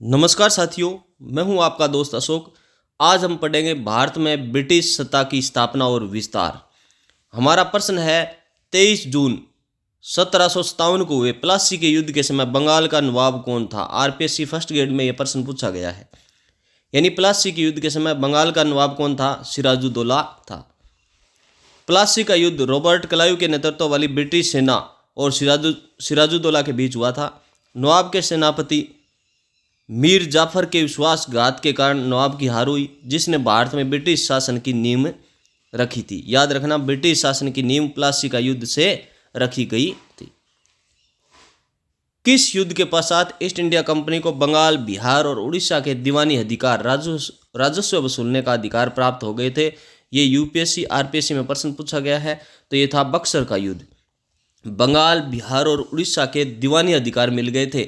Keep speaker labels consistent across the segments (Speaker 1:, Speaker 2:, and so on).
Speaker 1: नमस्कार साथियों, मैं हूं आपका दोस्त अशोक। आज हम पढ़ेंगे भारत में ब्रिटिश सत्ता की स्थापना और विस्तार। हमारा प्रश्न है 23 जून 1757 को हुए प्लासी के युद्ध के समय बंगाल का नवाब कौन था। आरपीएससी फर्स्ट ग्रेड में यह प्रश्न पूछा गया है। यानी प्लासी के युद्ध के समय बंगाल का नवाब कौन था? सिराजुद्दौला था। प्लासी का युद्ध रॉबर्ट क्लाइव के नेतृत्व वाली ब्रिटिश सेना और सिराजुद्दौला के बीच हुआ था। नवाब के सेनापति मीर जाफर के विश्वासघात के कारण नवाब की हार हुई, जिसने भारत में ब्रिटिश शासन की नींव रखी थी। याद रखना, ब्रिटिश शासन की नींव प्लासी का युद्ध से रखी गई थी। किस युद्ध के पश्चात ईस्ट इंडिया कंपनी को बंगाल, बिहार और उड़ीसा के दीवानी अधिकार, राजस्व वसूलने का अधिकार प्राप्त हो गए थे? ये यूपीएससी आरपीएससी में प्रश्न पूछा गया है। तो ये था बक्सर का युद्ध। बंगाल, बिहार और उड़ीसा के दीवानी अधिकार मिल गए थे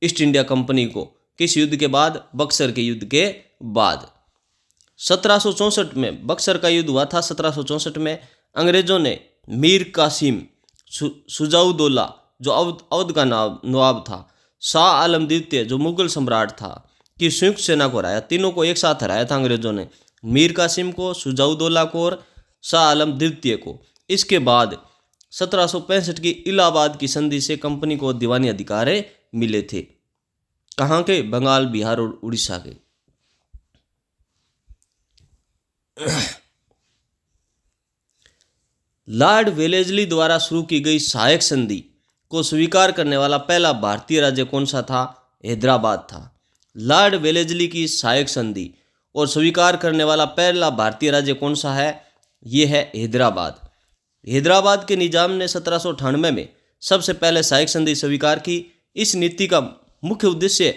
Speaker 1: ईस्ट इंडिया कंपनी को। किस युद्ध के बाद? बक्सर के युद्ध के बाद। 1764 में बक्सर का युद्ध हुआ था। 1764 में अंग्रेजों ने मीर कासिम, सुजाउद्दौला जो अवध का नवाब था, शाह आलम द्वितीय जो मुगल सम्राट था, की संयुक्त सेना को हराया। तीनों को एक साथ हराया था अंग्रेजों ने, मीर कासिम को, सुजाउद्दौला को और शाह आलम द्वितीय को। इसके बाद 1765 की इलाहाबाद की संधि से कंपनी को दीवानी अधिकार मिले थे। कहाँ के? बंगाल, बिहार और उड़ीसा के। लॉर्ड वेलेस्ली द्वारा शुरू की गई सहायक संधि को स्वीकार करने वाला पहला भारतीय राज्य कौन सा था? हैदराबाद था। लॉर्ड वेलेस्ली की सहायक संधि और स्वीकार करने वाला पहला भारतीय राज्य कौन सा है? ये है हैदराबाद। हैदराबाद के निजाम ने 1798 में सबसे पहले सहायक संधि स्वीकार की। इस नीति का मुख्य उद्देश्य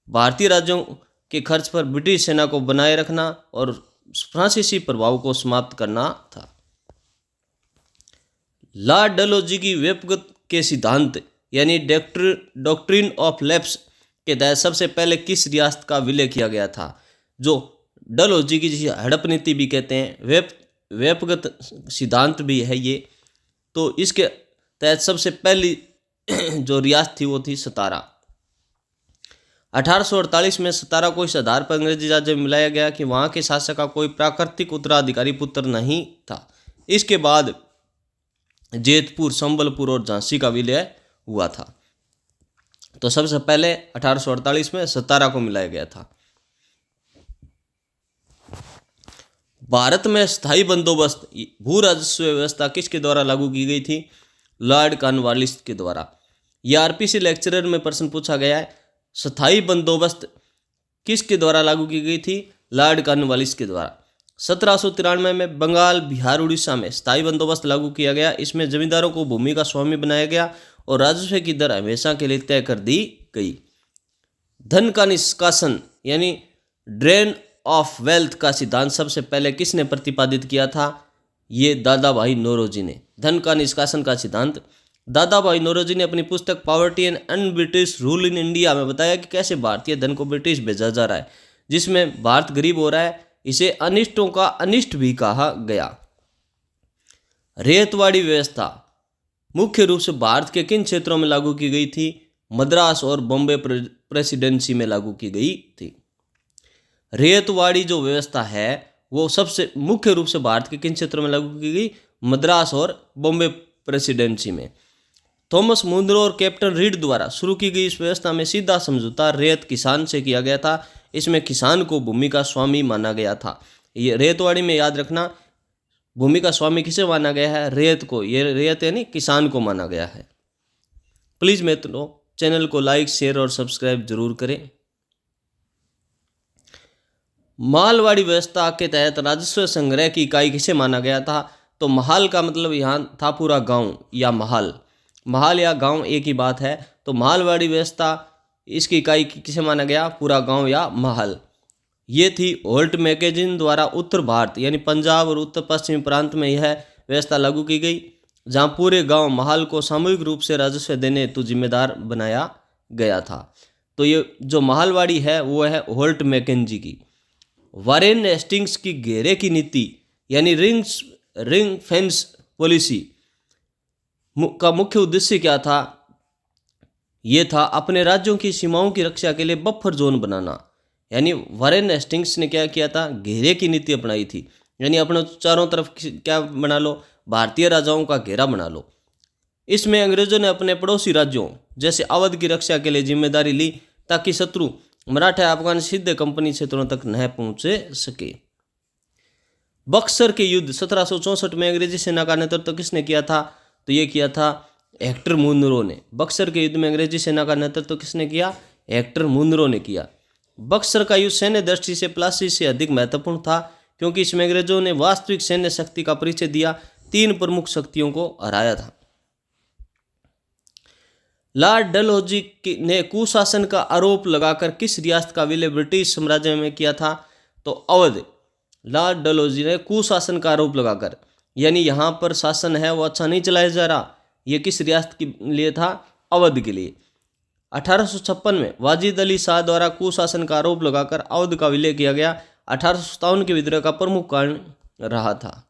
Speaker 1: भारतीय राज्यों के खर्च पर ब्रिटिश सेना को बनाए रखना और फ्रांसीसी प्रभाव को समाप्त करना था। लॉर्ड डलहौजी की व्युत्पत्ति के सिद्धांत यानी डॉक्ट्रिन ऑफ लैप्स के तहत सबसे पहले किस रियासत का विलय किया गया था? जो डलहौजी की जिसे हड़प नीति भी कहते हैं, व्युत्पत्ति सिद्धांत भी है ये। तो इसके तहत सबसे पहली जो रियासत थी वो थी सतारा। 1848 में सतारा को इस आधार पर अंग्रेजी राज्य में मिलाया गया कि वहां के शासक का कोई प्राकृतिक उत्तराधिकारी पुत्र नहीं था। इसके बाद जेतपुर, संबलपुर और झांसी का विलय हुआ था। तो सबसे पहले 1848 में सतारा को मिलाया गया था। भारत में स्थायी बंदोबस्त भू राजस्व व्यवस्था किसके द्वारा लागू की गई थी? लॉर्ड कॉर्नवालिस के द्वारा। यह आरपीसी लेक्चरर में प्रश्न पूछा गया है। स्थायी बंदोबस्त किसके द्वारा लागू की गई थी? लॉर्ड कॉर्नवालिस के द्वारा। 1793 में बंगाल, बिहार, उड़ीसा में स्थायी बंदोबस्त लागू किया गया। इसमें जमींदारों को भूमि का स्वामी बनाया गया और राजस्व की दर हमेशा के लिए तय कर दी गई। धन का निष्कासन यानी ड्रेन ऑफ वेल्थ का सिद्धांत सबसे पहले किसने प्रतिपादित किया था? ये दादा भाई नौरोजी ने। धन का निष्कासन का सिद्धांत दादा भाई नौरोजी ने अपनी पुस्तक poverty and un-British rule in India में बताया कि कैसे भारतीय धन को ब्रिटिश भेजा जा रहा है, जिसमें भारत गरीब हो रहा है। इसे अनिष्टों का अनिष्ट भी कहा गया। रेतवाड़ी व्यवस्था मुख्य रूप से भारत के किन क्षेत्रों में लागू की गई थी? मद्रास और बॉम्बे प्रेसिडेंसी में लागू की गई थी। रेतवाड़ी जो व्यवस्था है वो सबसे मुख्य रूप से भारत के किन क्षेत्रों में लागू की गई? मद्रास और बॉम्बे प्रेसिडेंसी में। थॉमस मुनरो और कैप्टन रीड द्वारा शुरू की गई इस व्यवस्था में सीधा समझौता रेत किसान से किया गया था। इसमें किसान को भूमि का स्वामी माना गया था। ये रेतवाड़ी में याद रखना, भूमि का स्वामी किसे माना गया है? रेत को। ये रेत यानी किसान को माना गया है। प्लीज मित्रों, चैनल को लाइक, शेयर और सब्सक्राइब जरूर करें। मालवाड़ी व्यवस्था के तहत राजस्व संग्रह की इकाई किसे माना गया था? तो महाल का मतलब यहाँ था पूरा गांव या महल। महल या गांव एक ही बात है। तो मालवाड़ी व्यवस्था इसकी इकाई किसे माना गया? पूरा गांव या महल। ये थी होल्ट मैगजीन द्वारा उत्तर भारत यानी पंजाब और उत्तर पश्चिमी प्रांत में यह व्यवस्था लागू की गई, जहां पूरे गांव महल को सामूहिक रूप से राजस्व देने हेतु जिम्मेदार बनाया गया था। तो ये जो मालवाड़ी है वो है होल्ट मैकेंजी की। वारेन हेस्टिंग्स की घेरे की नीति यानी रिंग फेंस पॉलिसी का मुख्य उद्देश्य क्या था? ये था अपने राज्यों की सीमाओं की रक्षा के लिए बफर जोन बनाना। यानी वारेन हेस्टिंग्स ने क्या किया था, घेरे की नीति अपनाई थी। यानी अपने चारों तरफ क्या बना लो, भारतीय राजाओं का घेरा बना लो। इसमें अंग्रेजों ने अपने पड़ोसी राज्यों जैसे अवध की रक्षा के लिए जिम्मेदारी ली, ताकि शत्रु मराठा अफगान सीधे कंपनी क्षेत्रों तक न पहुंचे सके। बक्सर के युद्ध 1764 में अंग्रेजी सेना का नेतृत्व किसने किया था, तो ये किया था हेक्टर मुनरो ने। बक्सर के युद्ध में अंग्रेजी सेना का नेतृत्व किसने किया, हेक्टर मुनरो ने किया। बक्सर का युद्ध सैन्य दृष्टि से प्लासी से अधिक महत्वपूर्ण था, क्योंकि इसमें अंग्रेजों ने वास्तविक सैन्य शक्ति का परिचय दिया, 3 प्रमुख शक्तियों को हराया था। लॉर्ड डलहौजी ने कुशासन का आरोप लगाकर किस रियासत का विलय ब्रिटिश साम्राज्य में किया था, तो अवध। लॉर्ड डलहौजी ने कुशासन का आरोप लगाकर, यानी यहाँ पर शासन है वो अच्छा नहीं चलाया जा रहा, ये किस रियासत के लिए था, अवध के लिए। 1856 में वाजिद अली शाह द्वारा कुशासन का आरोप लगाकर अवध का विलय किया गया। 1857 के विद्रोह का प्रमुख कारण रहा था।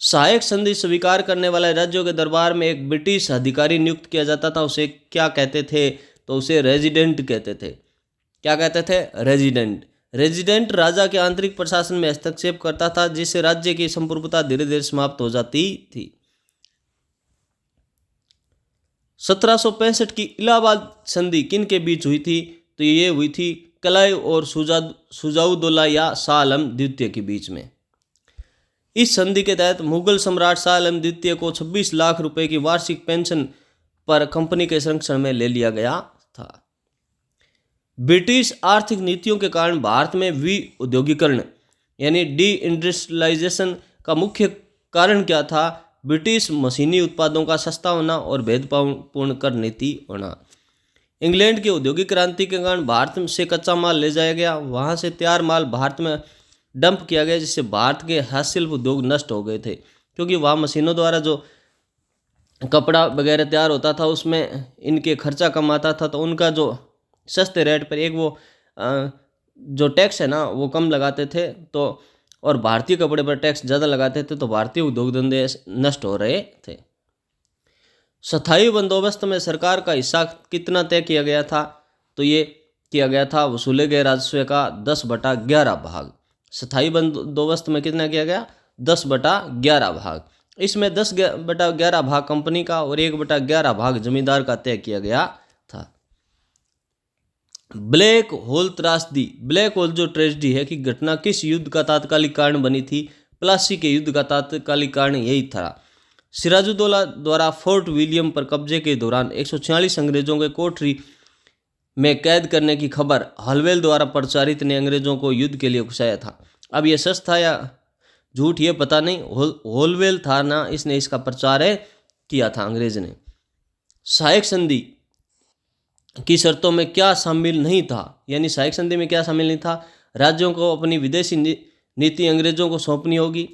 Speaker 1: सहायक संधि स्वीकार करने वाले राज्यों के दरबार में एक ब्रिटिश अधिकारी नियुक्त किया जाता था। उसे क्या कहते थे, तो उसे रेजिडेंट कहते थे। क्या कहते थे, रेजिडेंट। रेजिडेंट राजा के आंतरिक प्रशासन में हस्तक्षेप करता था, जिससे राज्य की संप्रभुता धीरे धीरे समाप्त हो जाती थी। 1765 की इलाहाबाद संधि किन के बीच हुई थी, तो ये हुई थी क्लाइव और शुजाउद्दौला या शाह आलम द्वितीय के बीच में। इस संधि के तहत मुगल सम्राट शाह आलम द्वितीय को 26 लाख रुपए की वार्षिक पेंशन पर कंपनी के संरक्षण में ले लिया गया था। ब्रिटिश आर्थिक नीतियों के कारण भारत में विउद्योगीकरण यानी डी इंडस्ट्रियलाइजेशन का मुख्य कारण क्या था, ब्रिटिश मशीनी उत्पादों का सस्ता होना और भेदभावपूर्ण कर नीति होना। इंग्लैंड की औद्योगिक क्रांति के कारण भारत से कच्चा माल ले जाया गया, वहाँ से तैयार माल भारत में डंप किया गया, जिससे भारत के हस्तशिल्प उद्योग नष्ट हो गए थे, क्योंकि वहाँ मशीनों द्वारा जो कपड़ा वगैरह तैयार होता था उसमें इनके खर्चा कम आता था, तो उनका जो सस्ते रेट पर एक वो जो टैक्स है ना वो कम लगाते थे, तो और भारतीय कपड़े पर टैक्स ज़्यादा लगाते थे, तो भारतीय उद्योग धंधे नष्ट हो रहे थे। स्थायी बंदोबस्त में सरकार का हिस्सा कितना तय किया गया था, तो ये किया गया था वसूले गए राजस्व का 10/11 भाग। स्थायी बंदोबस्त में कितना किया गया, 10/11 भाग। इसमें 10/11 भाग कंपनी का और 1/11 भाग जमींदार का तय किया गया था। ब्लैक होल त्रासदी, ब्लैक होल जो ट्रेजेडी है कि घटना किस युद्ध का तात्कालिक कारण बनी थी, प्लासी के युद्ध का तात्कालिक कारण यही था। सिराजुद्दौला द्वारा फोर्ट विलियम पर कब्जे के दौरान 146 अंग्रेजों के कोठरी में कैद करने की खबर हलवेल द्वारा प्रचारित ने अंग्रेजों को युद्ध के लिए उकसाया था। अब यह सच था या झूठ ये पता नहीं, होलवेल था ना, इसने इसका प्रचार किया था अंग्रेज ने। सहायक संधि की शर्तों में क्या शामिल नहीं था, यानी सहायक संधि में क्या शामिल नहीं था, राज्यों को अपनी विदेशी नीति अंग्रेजों को सौंपनी होगी,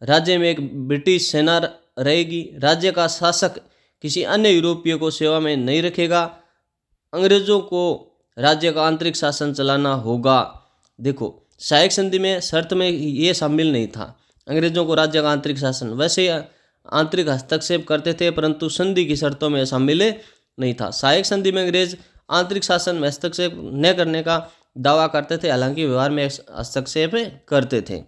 Speaker 1: राज्य में एक ब्रिटिश सेना रहेगी, राज्य का शासक किसी अन्य यूरोपीय को सेवा में नहीं रखेगा, अंग्रेजों को राज्य का आंतरिक शासन चलाना होगा। देखो सहायक संधि में शर्त में ये शामिल नहीं था अंग्रेजों को राज्य का आंतरिक शासन, वैसे आंतरिक हस्तक्षेप करते थे, परंतु संधि की शर्तों में शामिल नहीं था। सहायक संधि में अंग्रेज आंतरिक शासन में हस्तक्षेप न करने का दावा करते थे, हालांकि व्यवहार में हस्तक्षेप करते थे।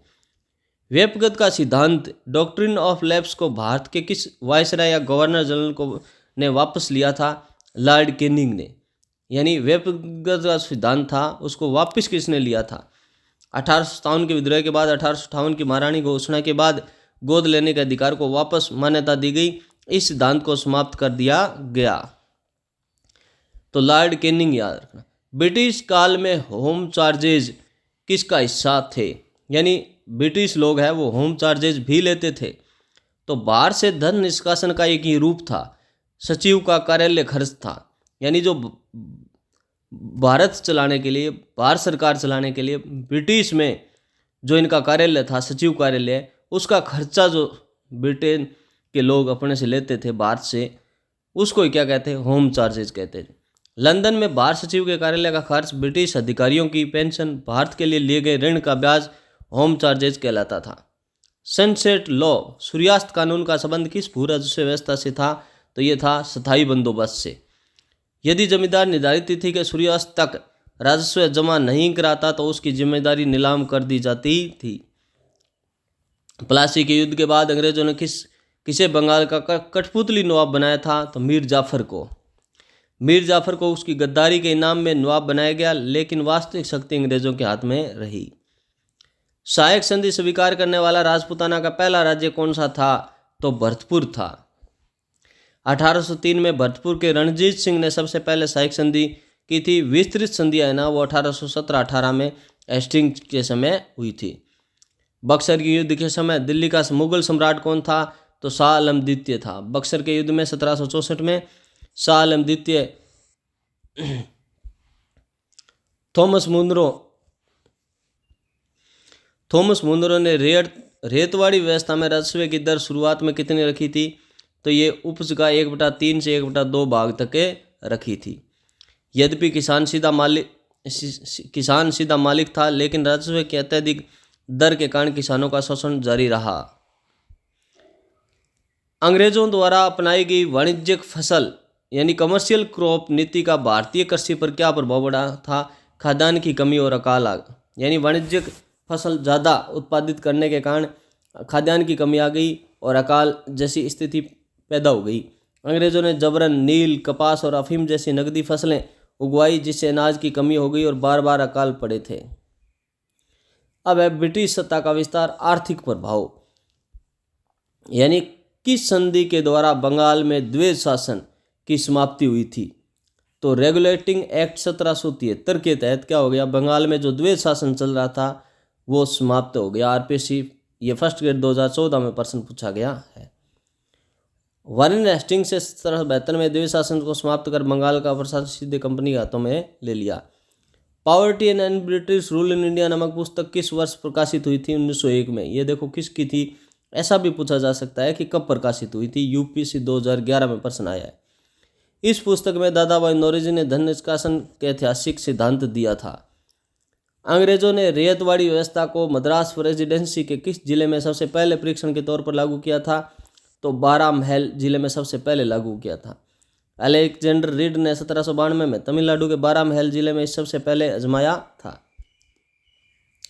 Speaker 1: व्यपगत का सिद्धांत डॉक्ट्रिन ऑफ लैप्स को भारत के किस वायसराय या गवर्नर जनरल को ने वापस लिया था, लॉर्ड कैनिंग ने। यानी व्यपगत का सिद्धांत था उसको वापस किसने लिया था, 1857 के विद्रोह के बाद 1858 की महारानी घोषणा के बाद गोद लेने के अधिकार को वापस मान्यता दी गई, इस सिद्धांत को समाप्त कर दिया गया। तो लॉर्ड कैनिंग याद रखना। ब्रिटिश काल में होम चार्जेज किसका हिस्सा थे, यानी ब्रिटिश लोग हैं वो होम चार्जेज भी लेते थे। तो बाहर से धन निष्कासन का एक ही रूप था, सचिव का कार्यालय खर्च था, यानी जो भारत चलाने के लिए, भारत सरकार चलाने के लिए ब्रिटिश में जो इनका कार्यालय था, सचिव कार्यालय, उसका खर्चा जो ब्रिटेन के लोग अपने से लेते थे भारत से, उसको क्या कहते हैं, होम चार्जेज कहते थे। लंदन में भारत सचिव के कार्यालय का खर्च, ब्रिटिश अधिकारियों की पेंशन, भारत के लिए लिए गए ऋण का ब्याज होम चार्जेज कहलाता था। सनसेट लॉ, सूर्यास्त कानून का संबंध किस भू राजस्व व्यवस्था से था, तो ये था स्थायी बंदोबस्त से। यदि जमींदार निर्धारित तिथि के सूर्यास्त तक राजस्व जमा नहीं कराता तो उसकी जिम्मेदारी नीलाम कर दी जाती थी। प्लासी के युद्ध के बाद अंग्रेजों ने किसे बंगाल का कठपुतली नवाब बनाया था? तो मीर जाफर को। मीर जाफर को उसकी गद्दारी के इनाम में नवाब बनाया गया, लेकिन वास्तविक शक्ति अंग्रेजों के हाथ में रही। सहायक संधि स्वीकार करने वाला राजपूताना का पहला राज्य कौन सा था? तो भरतपुर था। 1803 में भरतपुर के रणजीत सिंह ने सबसे पहले सहायक संधि की थी। विस्तृत संधि है ना, वो 1817-18 में हेस्टिंग्स के समय हुई थी। बक्सर के युद्ध के समय दिल्ली का मुगल सम्राट कौन था? तो शाह आलम द्वितीय था। बक्सर के युद्ध में 1764 में शाह आलम द्वितीय थॉमस मुनरो ने रेतवाड़ी व्यवस्था में राजस्व की दर शुरुआत में कितनी रखी थी? तो ये उपज का 1/3 से 1/2 भाग तक के रखी थी। यद्यपि किसान सीधा मालिक था, लेकिन राजस्व की अत्यधिक दर के कारण किसानों का शोषण जारी रहा। अंग्रेजों द्वारा अपनाई गई वाणिज्यिक फसल यानी कमर्शियल क्रॉप नीति का भारतीय कृषि पर क्या प्रभाव पड़ा था? खाद्यान्न की कमी और अकाल यानी वाणिज्यिक फसल ज़्यादा उत्पादित करने के कारण खाद्यान्न की कमी आ गई और अकाल जैसी स्थिति पैदा हो गई। अंग्रेजों ने जबरन नील, कपास और अफीम जैसी नकदी फसलें उगवाई, जिससे अनाज की कमी हो गई और बार बार अकाल पड़े थे। अब है ब्रिटिश सत्ता का विस्तार। आर्थिक प्रभाव यानी किस संधि के द्वारा बंगाल में द्वैध शासन की समाप्ति हुई थी? तो रेगुलेटिंग एक्ट 1773 के तहत क्या हो गया? बंगाल में जो द्वैध शासन चल रहा था वो समाप्त हो गया। आरपीसी ये फर्स्ट ग्रेड 2014 में प्रश्न पूछा गया है। वारेन हेस्टिंग्स से 1772 में द्वैध शासन को समाप्त कर बंगाल का प्रशासन सीधे कंपनी के हाथों में ले लिया। Poverty and British rule in India नामक पुस्तक किस वर्ष प्रकाशित हुई थी? 1901 में। ये देखो किसकी थी, ऐसा भी पूछा जा सकता है कि कब प्रकाशित हुई थी। यूपीसी 2011 में प्रश्न आया है। इस पुस्तक में दादा भाई नौरोजी ने धन निष्कासन के ऐतिहासिक सिद्धांत दिया था। अंग्रेजों ने रेतवाड़ी व्यवस्था को मद्रास प्रेसिडेंसी के किस जिले में सबसे पहले परीक्षण के तौर पर लागू किया था? तो बारामहल जिले में सबसे पहले लागू किया था। अलेक्जेंडर रीड ने 1792 में तमिलनाडु के बारामहल जिले में सबसे पहले आजमाया था।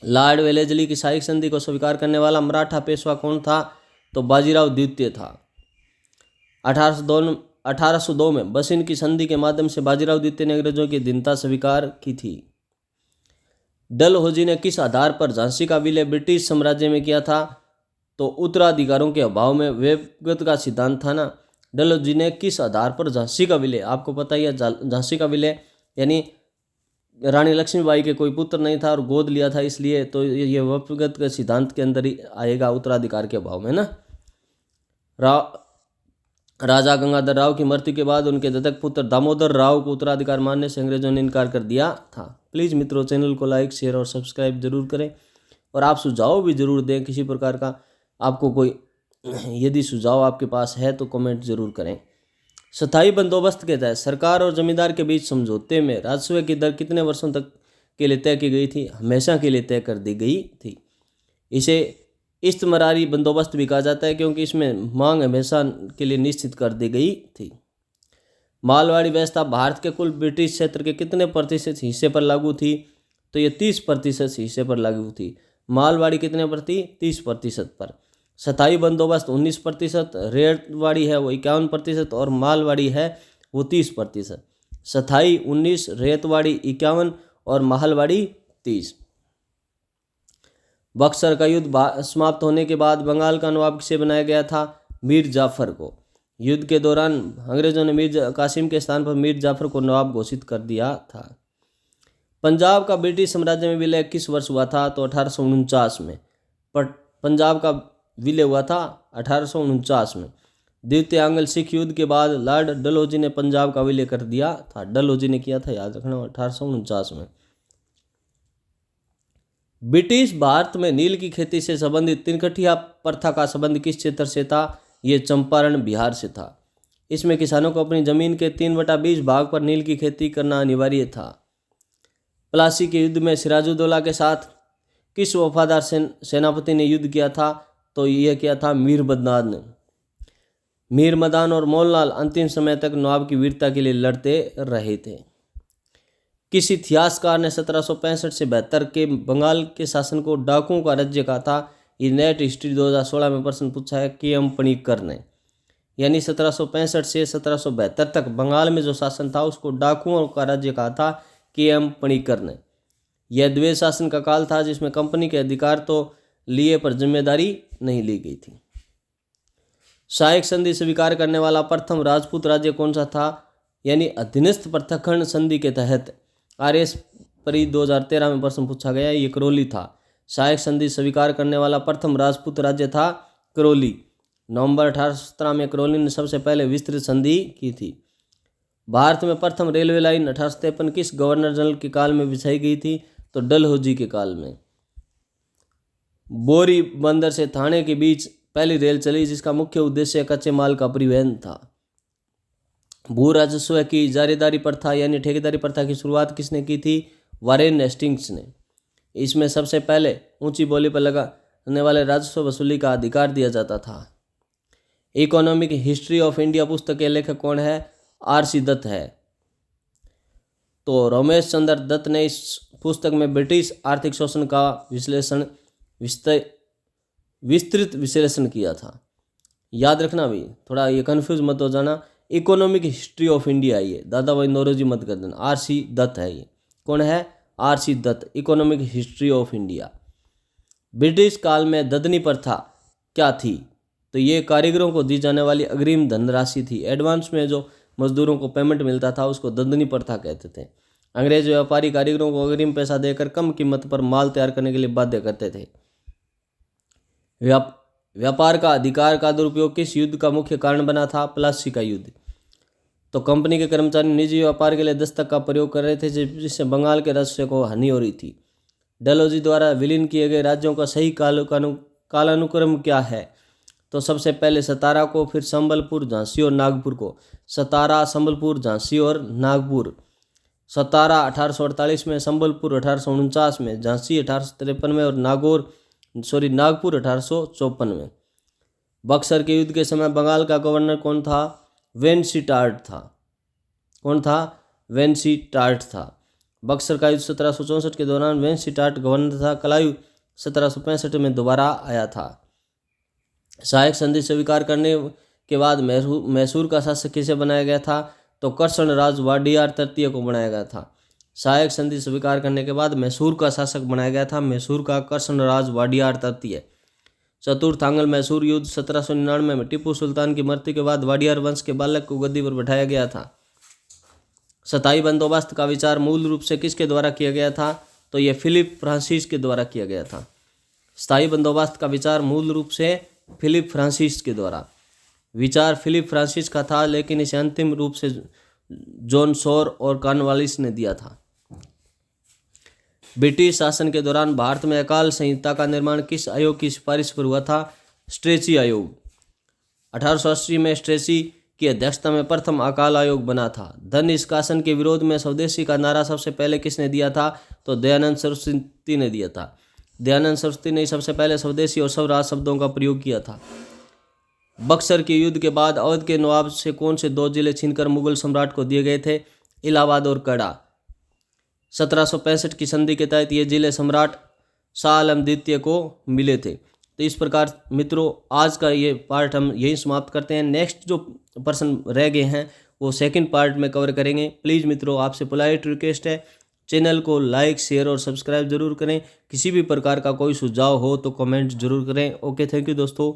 Speaker 1: लॉर्ड वेलेस्ली की सहायक संधि को स्वीकार करने वाला मराठा पेशवा कौन था? तो बाजीराव द्वितीय था। 1802 में बसिन की संधि के माध्यम से बाजीराव द्वितीय ने अंग्रेजों की अधीनता स्वीकार की थी। डलहौजी ने किस आधार पर झांसी का विलय ब्रिटिश साम्राज्य में किया था? तो उत्तराधिकारों के अभाव में व्यक्तिगत का सिद्धांत था ना। डलहौजी ने किस आधार पर झांसी का विलय, आपको पता ही है झांसी का विलय यानी रानी लक्ष्मीबाई के कोई पुत्र नहीं था और गोद लिया था, इसलिए तो ये व्यक्तिगत के सिद्धांत के अंदर ही आएगा, उत्तराधिकार के अभाव में ना। राजा गंगाधर राव की मृत्यु के बाद उनके दत्तक पुत्र दामोदर राव को उत्तराधिकार मानने से अंग्रेजों ने इनकार कर दिया था। प्लीज़ मित्रों, चैनल को लाइक, शेयर और सब्सक्राइब जरूर करें और आप सुझाव भी जरूर दें। किसी प्रकार का आपको कोई यदि सुझाव आपके पास है तो कमेंट जरूर करें। स्थायी बंदोबस्त के तहत सरकार और जमींदार के बीच समझौते में राजस्व की दर कितने वर्षों तक के लिए तय की गई थी? हमेशा के लिए तय कर दी गई थी। इसे इस्तमरारी बंदोबस्त भी कहा जाता है, क्योंकि इसमें मांग हमेशा के लिए निश्चित कर दी गई थी। मालवाड़ी व्यवस्था भारत के कुल ब्रिटिश क्षेत्र के कितने प्रतिशत हिस्से पर लागू थी? तो ये 30% हिस्से पर लागू थी। मालवाड़ी कितने पर थी? 30% पर। स्थायी बंदोबस्त 19%, रेतवाड़ी है वो 51% और मालवाड़ी है वो 30%। स्थायी 19, रेतवाड़ी 51 और मालवाड़ी 30। बक्सर का युद्ध समाप्त होने के बाद बंगाल का नवाब किसे बनाया गया था? मीर जाफर को। युद्ध के दौरान अंग्रेजों ने मीर कासिम के स्थान पर मीर जाफर को नवाब घोषित कर दिया था। पंजाब का ब्रिटिश साम्राज्य में विलय किस वर्ष हुआ था? तो 1849 में। पंजाब का विलय हुआ था 1849 में। द्वितीय एंग्लो सिख युद्ध के बाद लॉर्ड डलहौजी ने पंजाब का विलय कर दिया था। डलहौजी ने किया था, याद रखना, 1849 में। ब्रिटिश भारत में नील की खेती से संबंधित तिनकठिया प्रथा का संबंध किस क्षेत्र से था? ये चंपारण, बिहार से था। इसमें किसानों को अपनी जमीन के 3/20 भाग पर नील की खेती करना अनिवार्य था। प्लासी के युद्ध में सिराजुद्दौला के साथ किस वफादार सेनापति ने युद्ध किया था? तो यह किया था मीर बदनाद ने। मीर मदान और मोहनलाल अंतिम समय तक नवाब की वीरता के लिए लड़ते रहे थे। किस इतिहासकार ने 1765 से 72 के बंगाल के शासन को डाकुओं का राज्य कहा था? ये नेट हिस्ट्री 2016 में प्रश्न पूछा है के.एम. पणिक्कर ने। यानी 1765 से 1772 तक बंगाल में जो शासन था उसको डाकुओं का राज्य कहा था के.एम. पणिक्कर ने। यह द्वैध शासन का काल था जिसमें कंपनी के अधिकार तो लिए पर जिम्मेदारी नहीं ली गई थी। सहायक संधि स्वीकार करने वाला प्रथम राजपूत राज्य कौन सा था? यानी अधीनस्थ पृथक्खंड संधि के तहत आर.एस. परी 2013 में प्रश्न पूछा गया, ये करौली था। सहायक संधि स्वीकार करने वाला प्रथम राजपूत राज्य था करौली। नवंबर 1817 में करौली ने सबसे पहले विस्तृत संधि की थी। भारत में प्रथम रेलवे लाइन 1853 किस गवर्नर जनरल के काल में बिछाई गई थी? तो डलहौजी के काल में। बोरी बंदर से थाने के बीच पहली रेल चली जिसका मुख्य उद्देश्य कच्चे माल का परिवहन था। भू राजस्व की जारीदारी प्रथा यानी ठेकेदारी प्रथा की शुरुआत किसने की थी? वारेन हेस्टिंग्स ने। इसमें सबसे पहले ऊंची बोली पर लगाने वाले राजस्व वसूली का अधिकार दिया जाता था। इकोनॉमिक हिस्ट्री ऑफ इंडिया पुस्तक के लेखक कौन है? आर.सी. दत्त है। तो रमेश चंद्र दत्त ने इस पुस्तक में ब्रिटिश आर्थिक शोषण का विस्तृत विश्लेषण किया था। याद रखना भाई, थोड़ा ये कन्फ्यूज मत हो जाना। इकोनॉमिक हिस्ट्री ऑफ इंडिया, ये दादा भाई नौरोजी मत कर देना। आर.सी. दत्त है। ये कौन है? R C. Dutt. Economic history of India. British काल में ददनी प्रथा क्या थी? तो ये कारीगरों को दी जाने वाली अग्रिम धनराशि थी। एडवांस में जो मजदूरों को पेमेंट मिलता था उसको ददनी प्रथा कहते थे। अंग्रेज व्यापारी कारीगरों को अग्रिम पैसा देकर कम कीमत पर माल तैयार करने के लिए बाध्य करते थे। व्यापार का अधिकार का दुरुपयोग किस युद्ध का मुख्य कारण बना था? प्लासी का युद्ध। तो कंपनी के कर्मचारी निजी व्यापार के लिए दस्तक का प्रयोग कर रहे थे जिससे बंगाल के राजस्व को हानि हो रही थी। डलहौजी द्वारा विलीन किए गए राज्यों का सही कालानुक्रम क्या है? तो सबसे पहले सतारा को, फिर संबलपुर, झांसी और नागपुर को। सतारा, संबलपुर, झांसी और नागपुर। सतारा 1848 में, संबलपुर 1849 में, झांसी 1853 में और नागपुर 1854 में। बक्सर के युद्ध के समय बंगाल का गवर्नर कौन था? वेनसीटार्ट था। कौन था? वेनसीटार्ट था। बक्सर का युद्ध 1764 के दौरान वेनसीटार्ट गवर्नर था। कलायू 1765 में दोबारा आया था। सहायक संधि स्वीकार करने के बाद मैसूर का शासक किसे बनाया गया था? तो कृष्णराज वाडियार तृतीय को बनाया गया था। सहायक संधि स्वीकार करने के बाद मैसूर का शासक बनाया गया था मैसूर का कृष्णराज वाडियार तृतीय। चतुर्थांगल मैसूर युद्ध 1799 में टीपू सुल्तान की मृत्यु के बाद वाडियार वंश के बालक को गद्दी पर बैठाया गया था। स्थायी बंदोबस्त का विचार मूल रूप से किसके द्वारा किया गया था? तो यह फिलिप फ्रांसिस के द्वारा किया गया था। स्थायी बंदोबस्त का विचार मूल रूप से फिलिप फ्रांसिस के द्वारा। विचार फिलिप फ्रांसिस का था लेकिन इसे अंतिम रूप से जॉन शोर और कॉर्नवालिस ने दिया था। ब्रिटिश शासन के दौरान भारत में अकाल संहिता का निर्माण किस आयोग की सिफारिश पर हुआ था? स्ट्रेची आयोग। 1880 में स्ट्रेची की अध्यक्षता में प्रथम अकाल आयोग बना था। धन निष्कासन के विरोध में स्वदेशी का नारा सबसे पहले किसने दिया था? तो दयानंद सरस्वती ने दिया था। दयानंद सरस्वती ने सबसे पहले स्वदेशी और स्वराज शब्दों का प्रयोग किया था। बक्सर के युद्ध के बाद अवध के नवाब से कौन से 2 जिले छीनकर मुगल सम्राट को दिए गए थे? इलाहाबाद और कड़ा। 1765 की संधि के तहत ये जिले सम्राट शाह आलम द्वितीय को मिले थे। तो इस प्रकार मित्रों आज का ये पार्ट हम यही समाप्त करते हैं। नेक्स्ट जो प्रश्न रह गए हैं वो सेकंड पार्ट में कवर करेंगे। प्लीज़ मित्रों आपसे पोलाइट रिक्वेस्ट है, चैनल को लाइक शेयर और सब्सक्राइब जरूर करें। किसी भी प्रकार का कोई सुझाव हो तो कमेंट जरूर करें। ओके, थैंक यू दोस्तों।